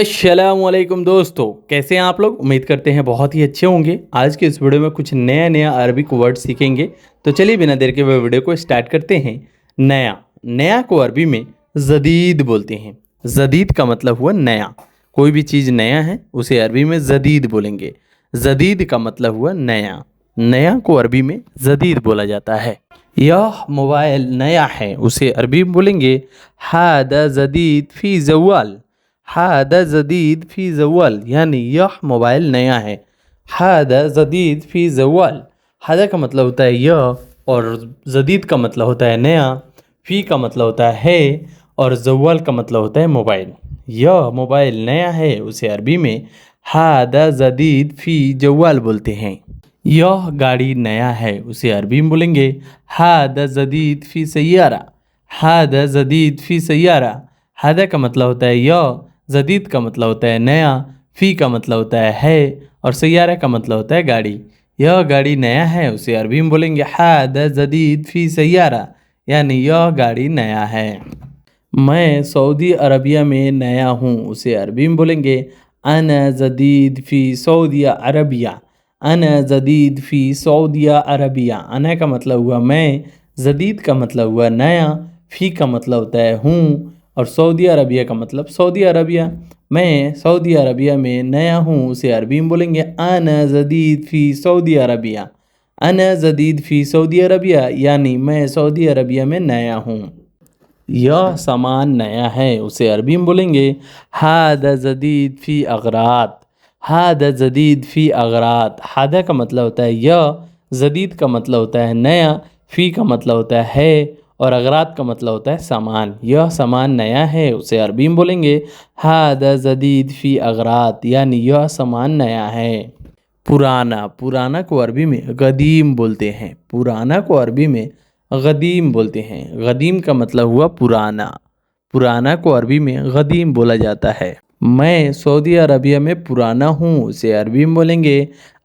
अस्सलामुअलैकुम दोस्तों, कैसे हैं आप लोग। उम्मीद करते हैं बहुत ही अच्छे होंगे। आज के इस वीडियो में कुछ नया नया अरबिक वर्ड सीखेंगे। तो चलिए बिना देर के वीडियो को स्टार्ट करते हैं। नया नया को अरबी में जदीद बोलते हैं। जदीद का मतलब हुआ नया। कोई भी चीज़ नया है उसे अरबी में जदीद बोलेंगे। जदीद का मतलब हुआ नया। नया को अरबी में जदीद बोला जाता है। यह मोबाइल नया है उसे अरबी में बोलेंगे हादा जदीद फ़ी जवाल। हादा जदीद फ़ी जवाल यानी यह मोबाइल नया है। हादा जदीद फ़ी जवाल। हादा का मतलब होता है यह और जदीद का मतलब होता है नया। फ़ी का मतलब होता है और जवाल का मतलब होता है मोबाइल। यह मोबाइल नया है उसे अरबी में हादा जदीद फ़ी जवाल बोलते हैं। यह गाड़ी नया है उसे अरबी में बोलेंगे हादा जदीद फ़ी सैयारा। हादा जदीद फ़ी सैयारा। हादा का मतलब होता है यह, जदीद का मतलब होता है नया, फ़ी का मतलब होता है और सैयारा का मतलब होता है गाड़ी। यह गाड़ी नया है उसे अरबी में बोलेंगे हादा जदीद फ़ी सैयारा यानी यह गाड़ी नया है। मैं सऊदी अरबिया में नया हूँ उसे अरबी में बोलेंगे अना जदीद फ़ी सऊदिया अरबिया। अना जदीद फ़ी सऊदिया अरबिया। अना का मतलब हुआ मैं, जदीद का मतलब हुआ नया, फ़ी का मतलब होता है हूँ और सऊदी अरबिया का मतलब सऊदी अरबिया। मैं सऊदी अरबिया में नया हूँ उसे अरबी में बोलेंगे अना जदीद फ़ी सऊदी अरबिया। अना जदीद फ़ी सऊदी अरबिया यानी मैं सऊदी अरबिया में नया हूँ। यह सामान नया है उसे अरबी में बोलेंगे हादा जदीद फ़ी अगरात। हादा जदीद फ़ी अगरात। हादा का मतलब होता है यह, जदीद का मतलब होता है नया, फ़ी का मतलब होता है और अगरात का मतलब होता है सामान। यह सामान नया है उसे अरबी में बोलेंगे हादा जदीद फ़ी अगरात यानी यह सामान नया है। पुराना पुराना को अरबी में गदीम बोलते हैं। पुराना को अरबी में गदीम बोलते हैं। गदीम का मतलब हुआ पुराना। पुराना को अरबी में गदीम बोला जाता है। मैं सऊदी अरबिया में पुराना हूँ उसे अरबी में बोलेंगे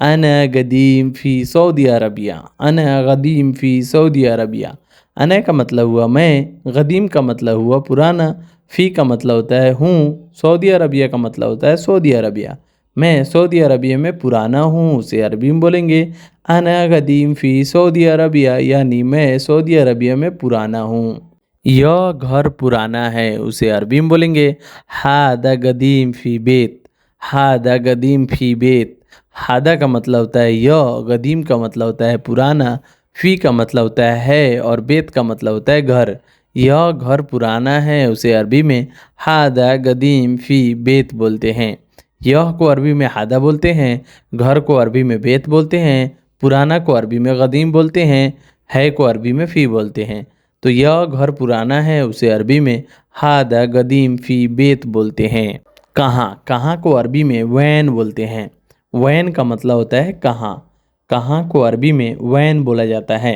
अना गदीम फ़ी सऊदी अरबिया। अना गदीम फ़ी सऊदी अरबिया। अना का मतलब हुआ मैं, गदीम का मतलब हुआ पुराना, फ़ी का मतलब होता है हूँ, सऊदी अरबिया का मतलब होता है सऊदी अरबिया। मैं सऊदी अरबिया में पुराना हूँ उसे अरबी में बोलेंगे अना गदीम फ़ी सऊदी अरबिया यानी मैं सऊदी अरबिया में पुराना हूँ। यह घर पुराना है उसे अरबी में बोलेंगे हादा गदीम फ़ी बेत। हादा गदीम फ़ी बेत। हादा का मतलब होता है यह, गदीम का मतलब होता है पुराना, फ़ी का मतलब होता है और बेत का मतलब होता है घर। यह घर पुराना है उसे अरबी में हादा गदीम फ़ी बेत बोलते हैं। यह को अरबी में हादा बोलते हैं, घर को अरबी में बेत बोलते हैं, पुराना को अरबी में गदीम बोलते हैं, है को अरबी में फ़ी बोलते हैं। तो यह घर पुराना है उसे अरबी में हादा गदीम फ़ी बेत बोलते हैं। कहाँ कहाँ को अरबी में वैन बोलते हैं। वैन का मतलब होता है कहाँ। कहाँ को अरबी में वैन बोला जाता है।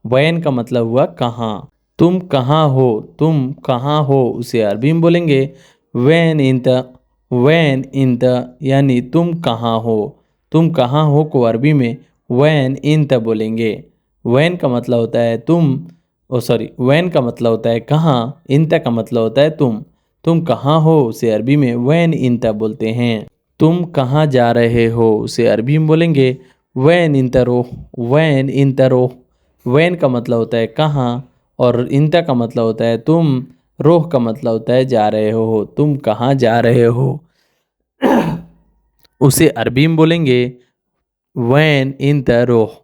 वैन का मतलब हुआ कहाँ। तुम कहाँ हो, तुम कहाँ हो उसे अरबी में बोलेंगे वैन इंत। वैन इंत यानी तुम कहाँ हो। तुम कहाँ हो को अरबी में वैन इंत बोलेंगे। वैन का मतलब होता है तुम, वैन का मतलब होता है कहाँ, इंता का मतलब होता है तुम। तुम कहाँ हो उसे अरबी में वैन इंता बोलते हैं। तुम कहाँ जा रहे हो उसे अरबी में बोलेंगे वैन इंतरो। वैन इंतरो। वैन का मतलब होता है कहाँ और इंता का मतलब होता है तुम, रोह का मतलब होता है जा रहे हो। तुम कहाँ जा रहे हो उसे अरबी में बोलेंगे वैन इन द रोह।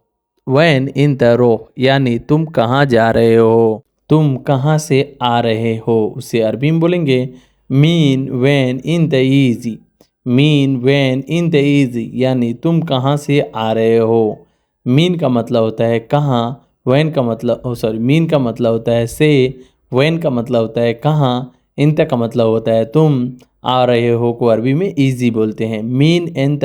वैन इन द रोह यानी तुम कहाँ जा रहे हो। तुम कहाँ से आ रहे हो उसे अरबी में बोलेंगे मीन वैन इन द ईजी। मीन वैन इन द ईजी यानी तुम कहाँ से आ रहे हो। मीन का मतलब होता है कहाँ, वैन का मतलब मीन का मतलब होता है से, वैन का मतलब होता है कहाँ, इंत का मतलब होता है तुम, आ रहे हो को अरबी में ईजी बोलते हैं। मीन इंत,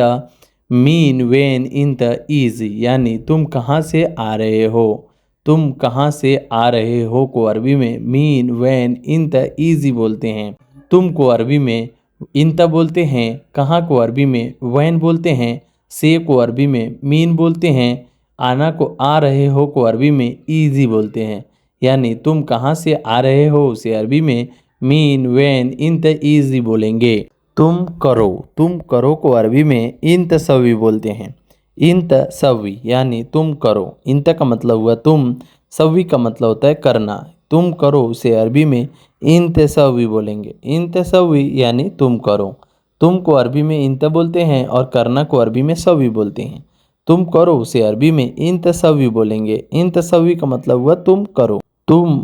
मीन वेन इन द ईज यानी तुम कहाँ से आ रहे हो। तुम कहाँ से आ रहे हो को अरबी में मीन वैन इन द ईजी बोलते हैं। तुम को अरबी में इंत बोलते हैं, कहाँ को अरबी में वैन बोलते हैं, से को अरबी में मीन बोलते हैं, आना को आ रहे हो को अरबी में ईजी बोलते हैं। यानी तुम कहाँ से आ रहे हो उसे अरबी में मीन वैन इन द ईजी बोलेंगे। तुम करो को अरबी में इन तसवी बोलते हैं। इन तसवी यानी तुम करो। इंत का मतलब हुआ तुम, सवी का मतलब होता है करना। तुम करो उसे अरबी में इन तसवी बोलेंगे। इन तसवी यानी तुम करो। तुम को अरबी में इंत बोलते हैं और करना को अरबी में सवी बोलते हैं। तुम करो उसे अरबी में इन तसवी बोलेंगे। इन तसवी का मतलब हुआ तुम करो। तुम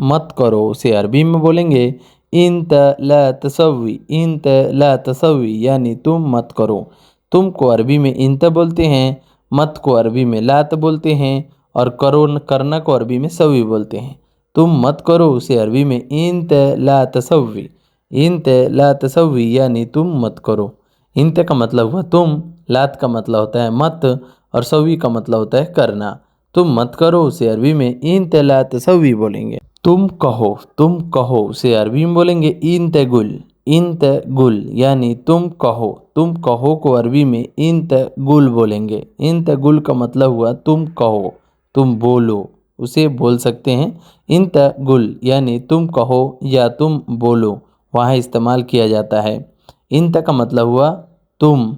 मत करो उसे अरबी में बोलेंगे इंत ला तसवी। इंत ला तसवी यानी तुम मत करो। तुम को अरबी में इंत बोलते हैं, मत को अरबी में लात बोलते हैं और करो करना को अरबी में सवी बोलते हैं। तुम मत करो उसे अरबी में इंत ला तसवी। इंत ला तसवी यानी तुम मत करो। इंत का मतलब हुआ तुम, लात का मतलब होता है मत और सवी का मतलब होता है करना। तुम मत करो उसे अरबी में इन तला तसवी बोलेंगे। तुम कहो उसे अरबी में बोलेंगे इन तगुल। इन तगुल यानी तुम कहो को अरबी में इन तगुल बोलेंगे। इन तगुल का मतलब हुआ तुम कहो, तुम बोलो, उसे बोल सकते हैं। इन तगुल यानी तुम कहो या तुम बोलो, वहाँ इस्तेमाल किया जाता है। इन का मतलब हुआ तुम,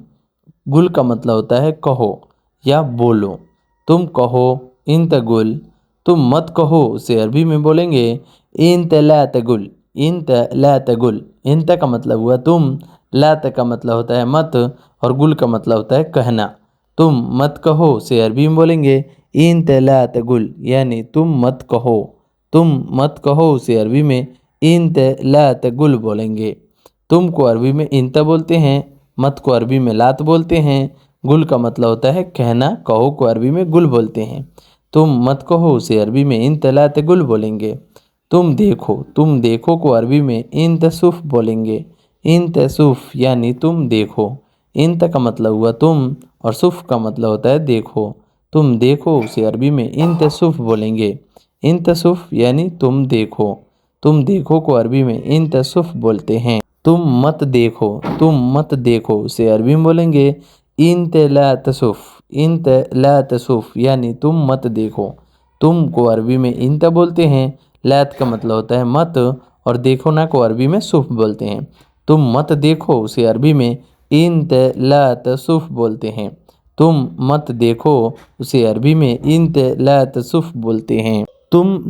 गुल का मतलब होता है कहो या बोलो। तुम कहो इन तगुल। तुम मत कहो उसे अरबी में बोलेंगे इंत ला तगुल। इंत ला तगुल। इंत का मतलब हुआ तुम, लात का मतलब होता है मत और गुल का मतलब होता है कहना। तुम मत कहो उसे अरबी में बोलेंगे इंत ला तगुल यानी तुम मत कहो। तुम मत कहो उसे अरबी में इंत ला तगुल बोलेंगे। तुम को अरबी में इंत बोलते हैं, मत को अरबी में लात बोलते हैं, गुल का मतलब होता है कहना, कहो को अरबी में गुल बोलते हैं। तुम मत कहो उसे अरबी में इन तलात गुल बोलेंगे। तुम देखो को अरबी में इन तसुफ बोलेंगे। इन तसुफ यानी तुम देखो। इंत का मतलब हुआ तुम और सुफ का मतलब होता है देखो। तुम देखो उसे अरबी में इन तसुफ बोलेंगे। इन तसुफ यानी तुम देखो। तुम देखो को अरबी में इन तसुफ बोलते हैं। तुम मत देखो उसे अरबी में बोलेंगे इंत ला तसुफ। इंत ला तसुफ यानी तुम मत देखो। तुम को अरबी में इंत बोलते हैं, लात का मतलब होता है मत और देखो ना को अरबी में सुफ बोलते हैं। तुम मत देखो उसे अरबी में इंत ला तसुफ बोलते हैं। तुम मत देखो उसे अरबी में इंत ला तसुफ बोलते हैं। तुम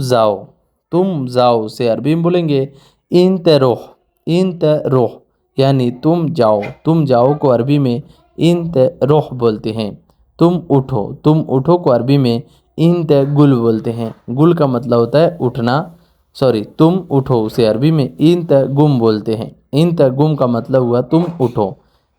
जाओ उसे अरबी में बोलेंगे इंत रोह। इंत रोह यानी तुम जाओ को अरबी में इंत रोह बोलते हैं। तुम उठो को अरबी में इंत गुल बोलते हैं। गुल का मतलब होता है उठना। तुम उठो उसे अरबी में इंत गुम बोलते हैं। इंत गुम का मतलब हुआ तुम उठो।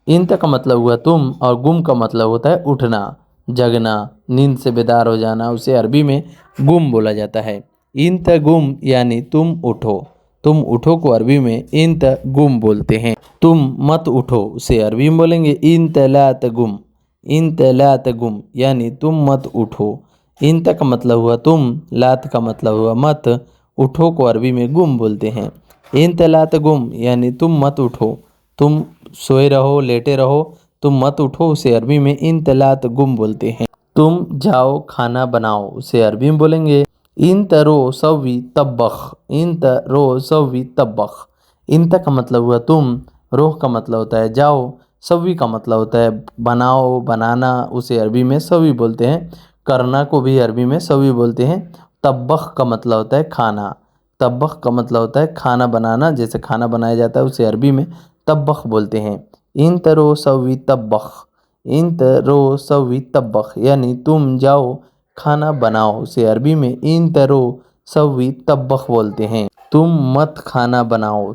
इंत का मतलब हुआ तुम और गुम का मतलब होता है उठना, जगना, नींद से बेदार हो जाना, उसे अरबी में गुम बोला जाता है। इंत गुम यानी तुम उठो को अरबी में इंत गुम बोलते हैं। तुम मत उठो उसे अरबी में बोलेंगे इंत ला तगुम। इंत ला तगुम यानी तुम मत उठो। इंत का मतलब हुआ तुम, लात का मतलब हुआ मत, उठो को अरबी में गुम बोलते हैं। इंत ला तगुम यानी तुम मत उठो। तुम सोए रहो, लेटे रहो, तुम मत उठो उसे अरबी में इंत ला तगुम बोलते हैं। तुम जाओ खाना बनाओ उसे अरबी में बोलेंगे इंत रो सवी तब्बख। इंत रो सवी तब्बख। इंत का मतलब हुआ तुम, रोह का मतलब होता है जाओ, सवी का मतलब होता है बनाओ, बनाना, उसे अरबी में सवी बोलते हैं। करना को भी अरबी में सवी बोलते हैं। तब्बख का मतलब होता है खाना। तब्बख का मतलब होता है खाना बनाना, जैसे खाना बनाया जाता है उसे अरबी में तब्बख बोलते हैं। इंत रो सवी तब्बख। इंत रो सवी तब्बख यानी तुम जाओ खाना बनाओ, उसे अरबी में इन तरो सवी तब्बख बोलते हैं। तुम मत खाना बनाओ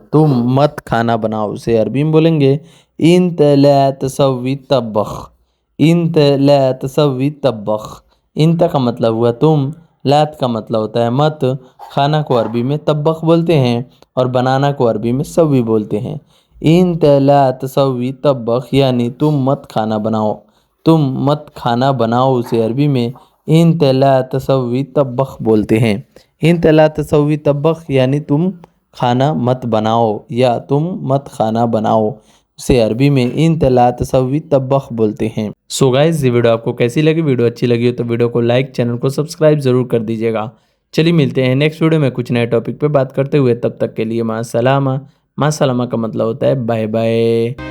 उसे अरबी में बोलेंगे इन तला तसवी तब्बख। इन तला तसवी तब्बख। इंत का मतलब हुआ तुम, लात का मतलब होता है मत, खाना को अरबी में तब्बख बोलते हैं और बनाना को अरबी में सवी बोलते हैं। इन तला तसवी तब्बख यानी तुम मत खाना बनाओ, उसे अरबी में इन तला तसवी तब्बख बोलते हैं। इन तला तसवी तब्बख यानी तुम खाना मत बनाओ या तुम मत खाना बनाओ, उसे अरबी में इन तला तसवी तब्बख बोलते हैं। सो गाइस, ये वीडियो आपको कैसी लगी? वीडियो अच्छी लगी हो तो वीडियो को लाइक, चैनल को सब्सक्राइब जरूर कर दीजिएगा। चलिए मिलते हैं नेक्स्ट वीडियो में कुछ नए टॉपिक पे बात करते हुए। तब तक के लिए मां सलामा, मासलामा का मतलब होता है बाय बाय।